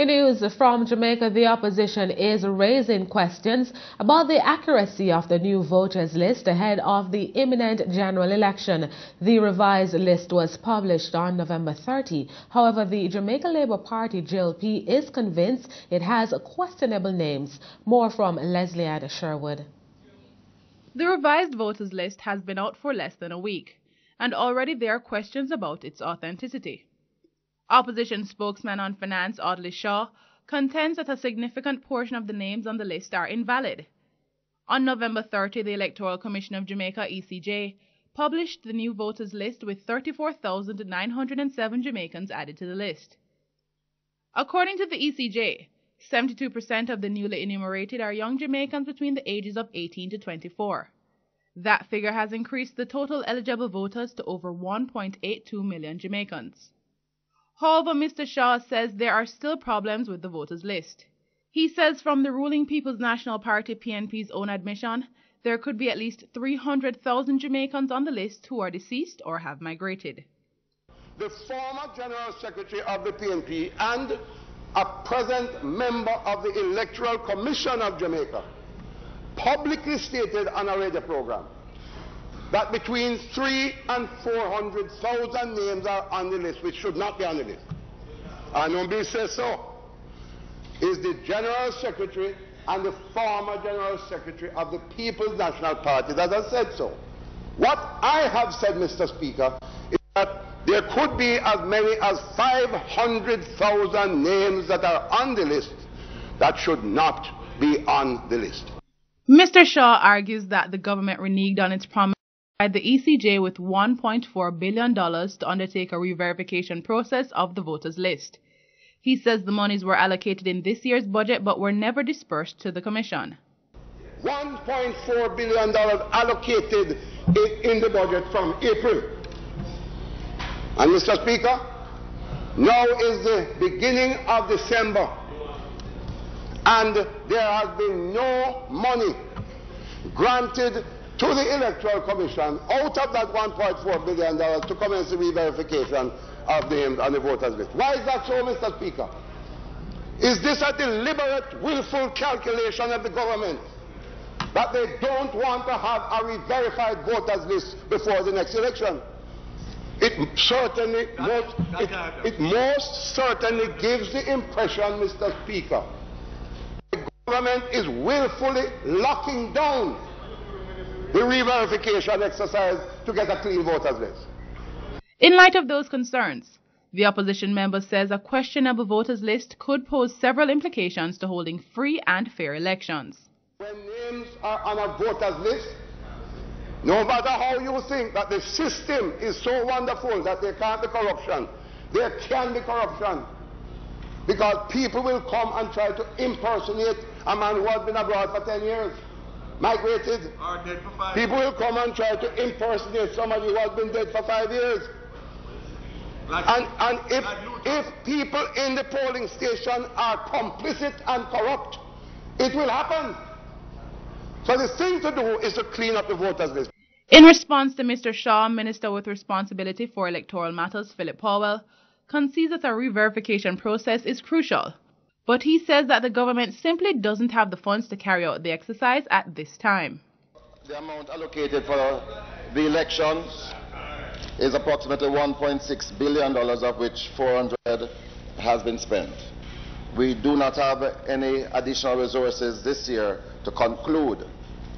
In news from Jamaica, the opposition is raising questions about the accuracy of the new voters list ahead of the imminent general election. The revised list was published on November 30. However, the Jamaica Labour Party JLP is convinced it has questionable names. More from Leslie and Sherwood. The revised voters list has been out for less than a week, and already there are questions about its authenticity. Opposition spokesman on finance Audley Shaw contends that a significant portion of the names on the list are invalid. On November 30, the Electoral Commission of Jamaica, ECJ, published the new voters list with 34,907 Jamaicans added to the list. According to the ECJ, 72% of the newly enumerated are young Jamaicans between the ages of 18 to 24. That figure has increased the total eligible voters to over 1.82 million Jamaicans. However, Mr. Shaw says there are still problems with the voters list. He says from the ruling People's National Party PNP's own admission, there could be at least 300,000 Jamaicans on the list who are deceased or have migrated. The former General Secretary of the PNP and a present member of the Electoral Commission of Jamaica publicly stated on a radio program that between 300,000 and 400,000 names are on the list, which should not be on the list. And nobody says so. Is the General Secretary and the former General Secretary of the People's National Party that has said so. What I have said, Mr. Speaker, is that there could be as many as 500,000 names that are on the list that should not be on the list. Mr. Shaw argues that the government reneged on its promise to provide the ECJ with $1.4 billion to undertake a re-verification process of the voters list. He says the monies were allocated in this year's budget but were never dispersed to the Commission. $1.4 billion allocated in the budget from April. And Mr. Speaker, now is the beginning of December, and there has been no money granted to the Electoral Commission out of that $1.4 billion to commence the re-verification of names on the voters list. Why is that so, Mr. Speaker? Is this a deliberate, willful calculation of the government that they don't want to have a re-verified voters list before the next election? It most certainly gives the impression, Mr. Speaker, the government is willfully locking down the re-verification exercise to get a clean voters list. In light of those concerns, the opposition member says a questionable voters list could pose several implications to holding free and fair elections. When names are on a voters list, no matter how you think that the system is so wonderful that there can't be corruption, there can be corruption. Because people will come and try to impersonate a man who has been abroad for 10 years, migrated. Or dead for 5 people will come and try to impersonate somebody who has been dead for 5 years. And if people in the polling station are complicit and corrupt, it will happen. So the thing to do is to clean up the voters list. In response to Mr. Shaw, Minister with responsibility for electoral matters, Philip Powell, concedes that a re-verification process is crucial. But he says that the government simply doesn't have the funds to carry out the exercise at this time. The amount allocated for the elections is approximately $1.6 billion, of which $400 has been spent. We do not have any additional resources this year to conclude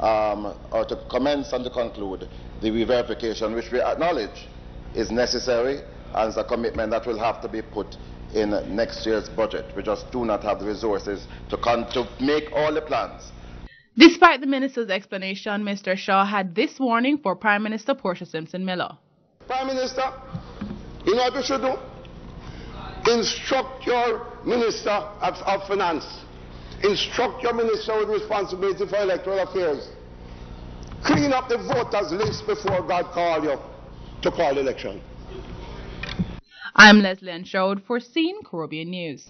or to commence and to conclude the re-verification, which we acknowledge is necessary and is a commitment that will have to be put in next year's budget. We just do not have the resources to make all the plans. Despite the minister's explanation, Mr. Shaw had this warning for Prime Minister Portia Simpson-Miller. Prime Minister, you know what you should do? Instruct your Minister of Finance. Instruct your Minister with responsibility for electoral affairs. Clean up the voters list before God call you to call election. I'm Leslie Sherwood for CEEN Caribbean News.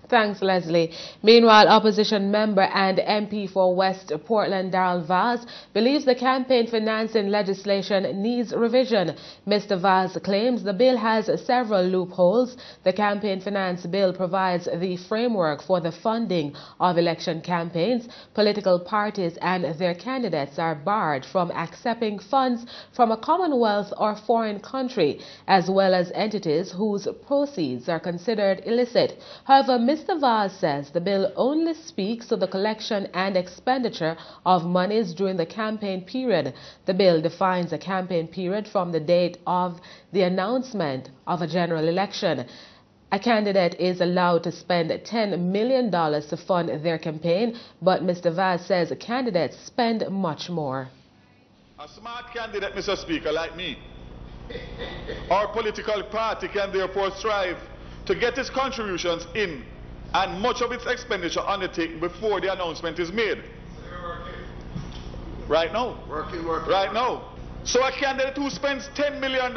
Thanks, Leslie. Meanwhile, opposition member and MP for West Portland, Darrell Vaz, believes the campaign financing legislation needs revision. Mr. Vaz claims the bill has several loopholes. The campaign finance bill provides the framework for the funding of election campaigns. Political parties and their candidates are barred from accepting funds from a Commonwealth or foreign country, as well as entities whose proceeds are considered illicit. However, Mr. Vaz says the bill only speaks to the collection and expenditure of monies during the campaign period. The bill defines a campaign period from the date of the announcement of a general election. A candidate is allowed to spend $10 million to fund their campaign, but Mr. Vaz says candidates spend much more. A smart candidate, Mr. Speaker, like me, our political party can therefore strive to get its contributions in and much of its expenditure undertaken before the announcement is made. Right now. Right now. So a candidate who spends $10 million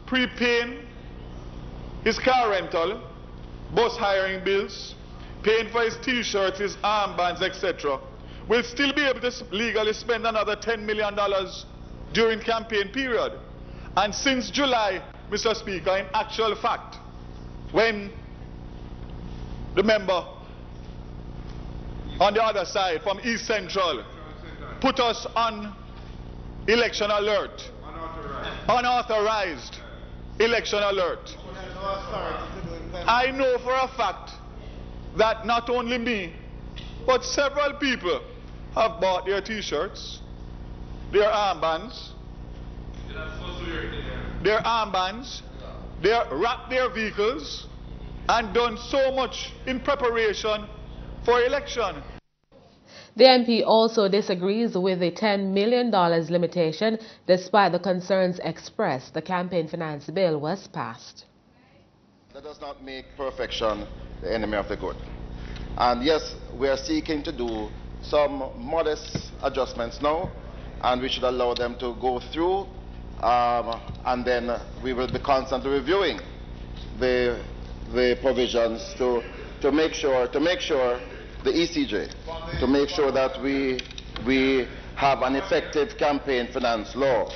prepaying his car rental, bus hiring bills, paying for his t-shirts, his armbands, etc., will still be able to legally spend another $10 million during campaign period. And since July, Mr. Speaker, in actual fact, when the member on the other side from East Central put us on election alert, unauthorized election alert, I know for a fact that not only me, but several people have bought their t-shirts, their armbands, they wrapped their vehicles and done so much in preparation for election. The MP also disagrees with the $10 million limitation. Despite the concerns expressed, the campaign finance bill was passed. Let us not make perfection the enemy of the good. And yes, we are seeking to do some modest adjustments now, and we should allow them to go through, and then we will be constantly reviewing the provisions to make sure the ECJ, to make sure that we have an effective campaign finance law.